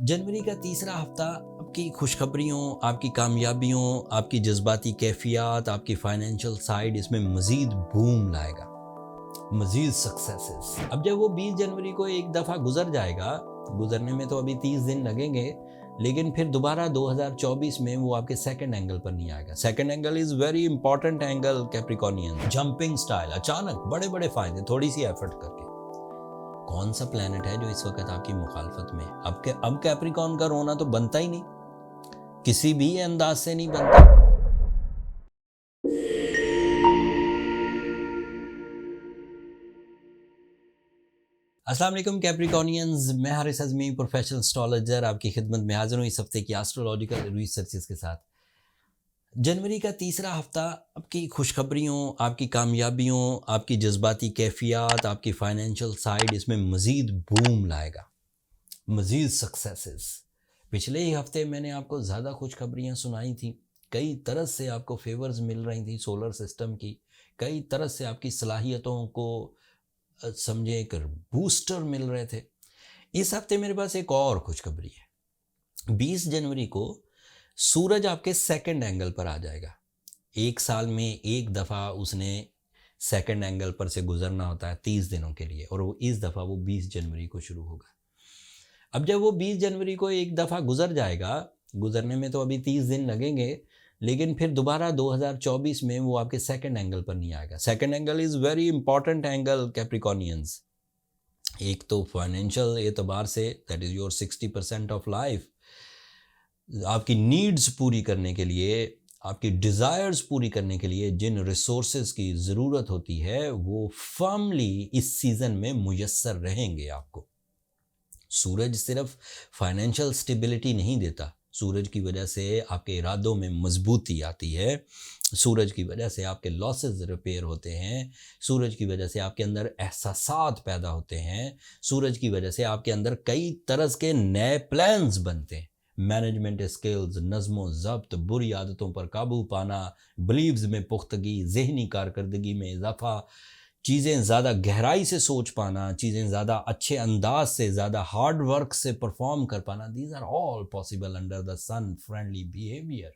जनवरी का तीसरा हफ्ता आपकी खुशखबरियों, आपकी कामयाबियों, आपकी जज्बाती कैफियत, आपकी फाइनेंशियल साइड इसमें मज़ीद बूम लाएगा, मज़ीद सक्सेसेस। अब जब वो 20 जनवरी को एक दफ़ा गुजर जाएगा, गुजरने में तो अभी 30 दिन लगेंगे, लेकिन फिर दोबारा 2024 में वो आपके सेकंड एंगल पर नहीं आएगा। Second angle is very important angle capricornian, jumping style, अचानक बड़े बड़े फायदे थोड़ी सी एफर्ट करके। कौन सा प्लेनेट है जो इस वक्त आपकी मुखालफत में? अब कैप्रिकॉर्न का रोना तो बनता ही नहीं, किसी भी अंदाज से नहीं बनता। अस्सलाम वालेकुम कैप्रिकॉर्नियंस, मैं हारिस अज़मी, प्रोफेशनल एस्ट्रोलॉजर, आपकी खिदमत में हाजिर हूँ इस हफ्ते की एस्ट्रोलॉजिकल रिसर्चेस के साथ। जनवरी का तीसरा हफ्ता आपकी खुशखबरियों, आपकी कामयाबियों, आपकी जज्बाती कैफियत, आपकी फाइनेंशियल साइड इसमें मज़ीद बूम लाएगा, मज़ीद सक्सेसेस। पिछले ही हफ्ते मैंने आपको ज़्यादा खुशखबरियाँ सुनाई थी, कई तरह से आपको फेवर्स मिल रही थी सोलर सिस्टम की, कई तरह से आपकी सलाहियतों को समझे एक बूस्टर मिल रहे थे। इस हफ्ते मेरे पास एक और खुशखबरी है। 20 जनवरी को सूरज आपके सेकंड एंगल पर आ जाएगा। एक साल में एक दफ़ा उसने सेकंड एंगल पर से गुजरना होता है 30 दिनों के लिए, और वो इस दफ़ा वो 20 जनवरी को शुरू होगा। अब जब वो 20 जनवरी को एक दफ़ा गुजर जाएगा, गुजरने में तो अभी 30 दिन लगेंगे, लेकिन फिर दोबारा 2024 में वो आपके सेकंड एंगल पर नहीं आएगा। Second angle is very important angle capricornians. एक तो फाइनेंशियल एतबार से, that is your 60% of life, आपकी नीड्स पूरी करने के लिए, आपकी डिज़ायर्स पूरी करने के लिए जिन रिसोर्सेज की ज़रूरत होती है वो फर्मली इस सीज़न में मुयस्सर रहेंगे आपको। सूरज सिर्फ फाइनेंशियल स्टेबिलिटी नहीं देता, सूरज की वजह से आपके इरादों में मजबूती आती है, सूरज की वजह से आपके लॉसेस रिपेयर होते हैं, सूरज की वजह से आपके अंदर एहसासात पैदा होते हैं, सूरज की वजह से आपके अंदर कई तरह के नए प्लान्स बनते हैं। मैनेजमेंट स्किल्स, नज़्म ज़ब्त, बुरी आदतों पर काबू पाना, बिलीव्स में पुख्तगी, जहनी कारकर्दगी में इजाफा, चीज़ें ज़्यादा गहराई से सोच पाना, चीज़ें ज़्यादा अच्छे अंदाज से, ज़्यादा हार्ड वर्क से परफॉर्म कर पाना, these are all possible under the sun friendly behaviour.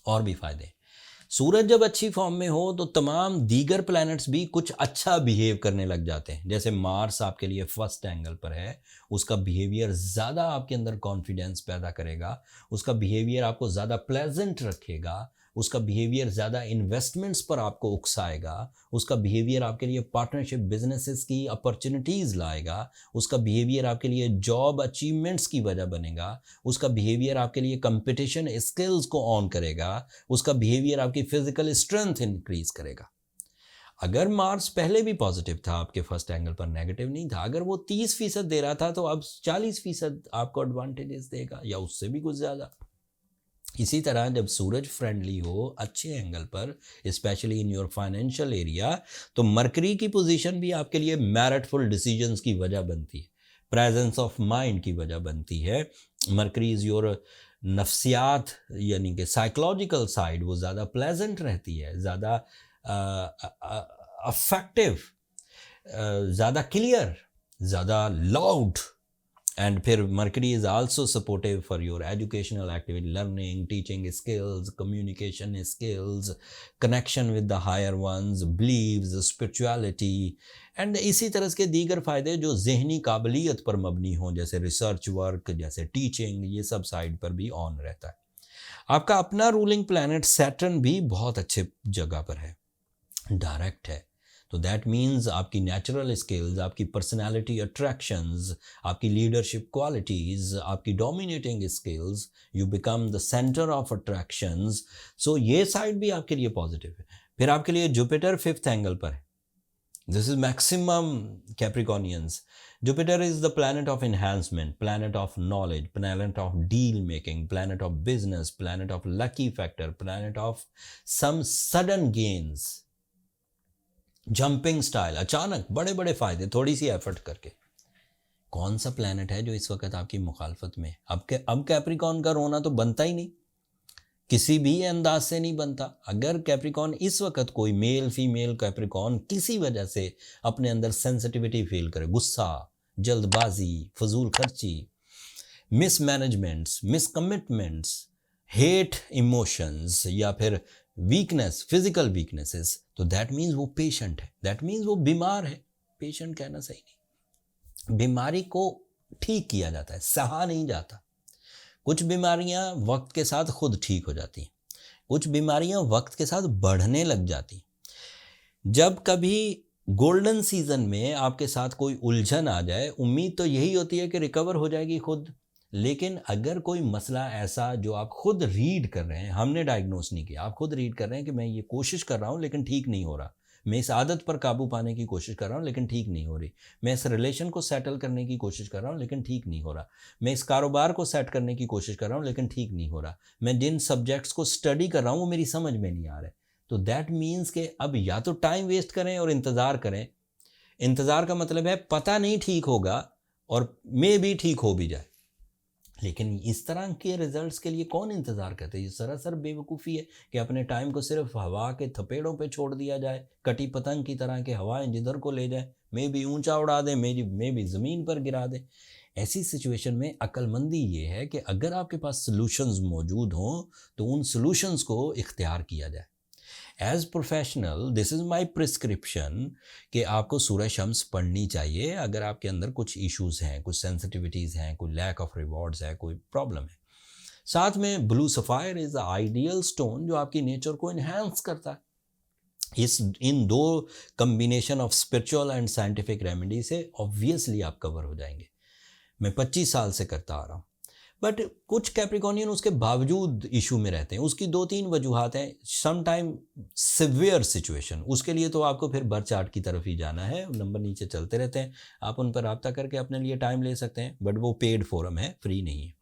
और भी फ़ायदे, सूरज जब अच्छी फॉर्म में हो तो तमाम दीगर प्लैनेट्स भी कुछ अच्छा बिहेव करने लग जाते हैं। जैसे मार्स आपके लिए फर्स्ट एंगल पर है, उसका बिहेवियर ज़्यादा आपके अंदर कॉन्फिडेंस पैदा करेगा, उसका बिहेवियर आपको ज़्यादा प्लेजेंट रखेगा, उसका बिहेवियर ज़्यादा इन्वेस्टमेंट्स पर आपको उकसाएगा, उसका बिहेवियर आपके लिए पार्टनरशिप बिजनेसेस की अपॉर्चुनिटीज़ लाएगा, उसका बिहेवियर आपके लिए जॉब अचीवमेंट्स की वजह बनेगा, उसका बिहेवियर आपके लिए कंपटीशन स्किल्स को ऑन करेगा, उसका बिहेवियर आपकी फिजिकल स्ट्रेंथ इंक्रीज करेगा। अगर मार्स पहले भी पॉजिटिव था, आपके फर्स्ट एंगल पर नेगेटिव नहीं था, अगर वो 30% दे रहा था तो अब 40% आपको एडवांटेजेस देगा, या उससे भी कुछ ज़्यादा। इसी तरह जब सूरज फ्रेंडली हो अच्छे एंगल पर, specially in your financial area, तो मरकरी की पोजीशन भी आपके लिए मैरिटफुल डिसीजंस की वजह बनती है, प्रेजेंस ऑफ माइंड की वजह बनती है। मरकरी इज़ योर नफ्सियात, यानी कि साइकोलॉजिकल साइड, वो ज़्यादा प्लेजेंट रहती है, ज़्यादा अफेक्टिव, ज़्यादा क्लियर, ज़्यादा लाउड। And फिर Mercury is also supportive for your educational activity, learning, teaching skills, communication skills, connection with the higher ones, beliefs, spirituality, and इसी तरह के दीगर फ़ायदे जो जहनी काबिलियत पर मबनी हों, जैसे रिसर्च वर्क, जैसे टीचिंग, ये सब साइड पर भी ऑन रहता है। आपका अपना रूलिंग प्लैनेट सैटर्न भी बहुत अच्छे जगह पर है, डायरेक्ट है, तो दैट मीन्स आपकी नेचुरल स्किल्स, आपकी पर्सनालिटी अट्रैक्शंस, आपकी लीडरशिप क्वालिटीज़, आपकी dominating skills, you become the centre of attractions. So ये साइड भी आपके लिए पॉजिटिव है। फिर आपके लिए जुपिटर फिफ्थ एंगल पर है। This is maximum Capricornians. Jupiter is the planet of enhancement, planet of knowledge, planet of deal making, planet of business, planet of lucky factor, planet of some sudden gains, jumping style, अचानक बड़े बड़े फायदे थोड़ी सी effort करके। कौन सा planet है जो इस वक्त आपकी मुखालफत में? अब कैप्रिकॉर्न का रोना तो बनता ही नहीं, किसी भी अंदाज से नहीं बनता। अगर कैप्रिकॉर्न इस वक्त, कोई मेल फीमेल कैप्रिकॉर्न किसी वजह से अपने अंदर सेंसिटिविटी फील करे, गुस्सा, जल्दबाजी, फजूल खर्ची, मिसमैनेजमेंट्स, मिसकमिटमेंट्स, हेट इमोशंस या फिर वीकनेस, फिजिकल वीकनेसेस, तो दैट मीन्स वो पेशेंट है, दैट मीन्स वो बीमार है। पेशेंट कहना सही नहीं, बीमारी को ठीक किया जाता है, सहा नहीं जाता। कुछ बीमारियां वक्त के साथ खुद ठीक हो जाती हैं, कुछ बीमारियां वक्त के साथ बढ़ने लग जाती। जब कभी गोल्डन सीजन में आपके साथ कोई उलझन आ जाए, उम्मीद तो यही होती है कि रिकवर हो जाएगी खुद, लेकिन अगर कोई मसला ऐसा जो आप खुद रीड कर रहे हैं, हमने डायग्नोस नहीं किया, आप खुद रीड कर रहे हैं कि मैं ये कोशिश कर रहा हूँ लेकिन ठीक नहीं हो रहा, मैं इस आदत पर काबू पाने की कोशिश कर रहा हूँ लेकिन ठीक नहीं हो रही, मैं इस रिलेशन को सेटल करने की कोशिश कर रहा हूँ लेकिन ठीक नहीं हो रहा, मैं इस कारोबार को सेट करने की कोशिश कर रहा हूँ लेकिन ठीक नहीं हो रहा, मैं जिन सब्जेक्ट्स को स्टडी कर रहा हूँ वो मेरी समझ में नहीं आ रहे, तो दैट मीन्स कि अब या तो टाइम वेस्ट करें और इंतज़ार करें। इंतज़ार का मतलब है पता नहीं ठीक होगा और मे भी ठीक हो भी जाए, लेकिन इस तरह के रिजल्ट्स के लिए कौन इंतज़ार करते हैं? ये सरासर बेवकूफ़ी है कि अपने टाइम को सिर्फ हवा के थपेड़ों पे छोड़ दिया जाए, कटी पतंग की तरह के हवाएं जिधर को ले जाए, मे भी ऊंचा उड़ा दें, मे भी ज़मीन पर गिरा दें। ऐसी सिचुएशन में अक्लमंदी ये है कि अगर आपके पास सॉल्यूशंस मौजूद हों तो उन सॉल्यूशंस को इख्तियार किया जाए। As professional this is my prescription कि आपको सूरह शम्स पढ़नी चाहिए अगर आपके अंदर कुछ इश्यूज़ हैं, कुछ सेंसिटिविटीज़ हैं, कोई लैक ऑफ रिवॉर्ड्स है, कोई प्रॉब्लम है। साथ में blue sapphire is the ideal stone जो आपकी नेचर को इन्हेंस करता है। इन दो combination of spiritual and scientific remedy से ऑब्वियसली आप कवर हो जाएंगे। मैं 25 साल से करता आ रहा हूँ, बट कुछ कैप्रिकॉर्नियन उसके बावजूद इशू में रहते हैं। उसकी 2-3 वजूहात हैं। सम टाइम सिवियर सिचुएशन, उसके लिए तो आपको फिर बर चार्ट की तरफ ही जाना है, नंबर नीचे चलते रहते हैं, आप उन पर रब्ता करके अपने लिए टाइम ले सकते हैं, बट वो पेड फोरम है, फ्री नहीं है।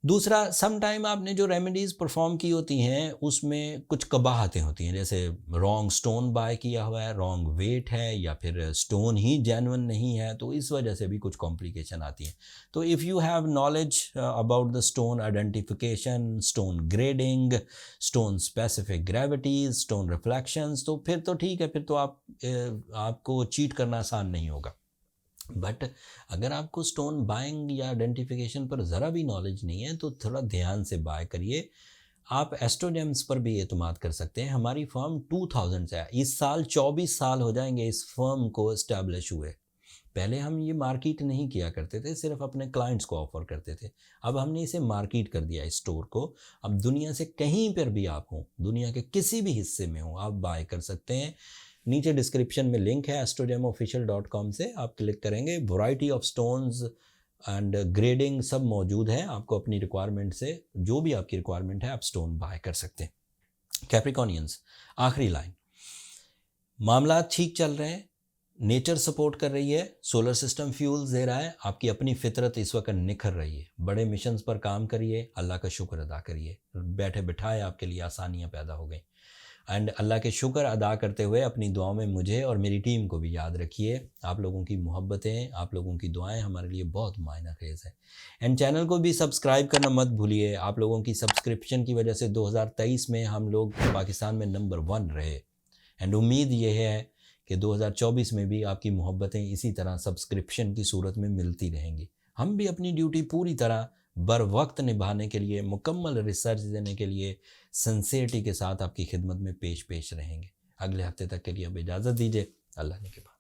दूसरा, सम टाइम आपने जो रेमेडीज़ परफॉर्म की होती हैं उसमें कुछ कबाहतें होती हैं, जैसे रॉन्ग स्टोन बाय किया हुआ है, रॉन्ग वेट है, या फिर स्टोन ही जेन्युइन नहीं है, तो इस वजह से भी कुछ कॉम्प्लिकेशन आती हैं। तो if you have knowledge about the stone identification, stone grading, stone specific gravities, stone reflections, तो फिर तो ठीक है, फिर तो आपको चीट करना आसान नहीं होगा। बट अगर आपको स्टोन बाइंग या आइडेंटिफिकेशन पर ज़रा भी नॉलेज नहीं है तो थोड़ा ध्यान से बाय करिए। आप एस्ट्रोजेम्स पर भी एतमाद कर सकते हैं। हमारी फर्म 2000 से है, इस साल 24 साल हो जाएंगे इस फर्म को इस्टेब्लिश हुए। पहले हम ये मार्केट नहीं किया करते थे, सिर्फ अपने क्लाइंट्स को ऑफर करते थे। अब हमने इसे मार्केट कर दिया इस स्टोर को। अब दुनिया से कहीं पर भी आप हों, दुनिया के किसी भी हिस्से में हों, आप बाय कर सकते हैं। नीचे डिस्क्रिप्शन में लिंक है astrogemofficial.com से, आप क्लिक करेंगे, variety of stones and grading सब मौजूद है। आपको अपनी रिक्वायरमेंट से, जो भी आपकी रिक्वायरमेंट है, आप स्टोन बाय कर सकते हैं। कैप्रिकॉर्नियंस, आखिरी लाइन, मामला ठीक चल रहे हैं, नेचर सपोर्ट कर रही है, सोलर सिस्टम फ्यूल्स दे रहा है, आपकी अपनी फितरत इस वक्त निखर रही है, बड़े मिशंस पर काम करिए, अल्लाह का शुक्र अदा करिए, बैठे बिठाए आपके लिए आसानियाँ पैदा हो गई। एंड अल्लाह के शुक्र अदा करते हुए अपनी दुआओं में मुझे और मेरी टीम को भी याद रखिए। आप लोगों की मोहब्बतें, आप लोगों की दुआएं हमारे लिए बहुत मायना खेज है। एंड चैनल को भी सब्सक्राइब करना मत भूलिए। आप लोगों की सब्सक्रिप्शन की वजह से 2023 में हम लोग पाकिस्तान में नंबर 1 रहे, एंड उम्मीद ये है कि 2024 में भी आपकी मोहब्बतें इसी तरह सब्सक्रिप्शन की सूरत में मिलती रहेंगी। हम भी अपनी ड्यूटी पूरी तरह बर वक्त निभाने के लिए, मुकम्मल रिसर्च देने के लिए सिंसियरिटी के साथ आपकी खिदमत में पेश रहेंगे। अगले हफ्ते तक के लिए अब इजाज़त दीजिए। अल्लाह ने के बाद।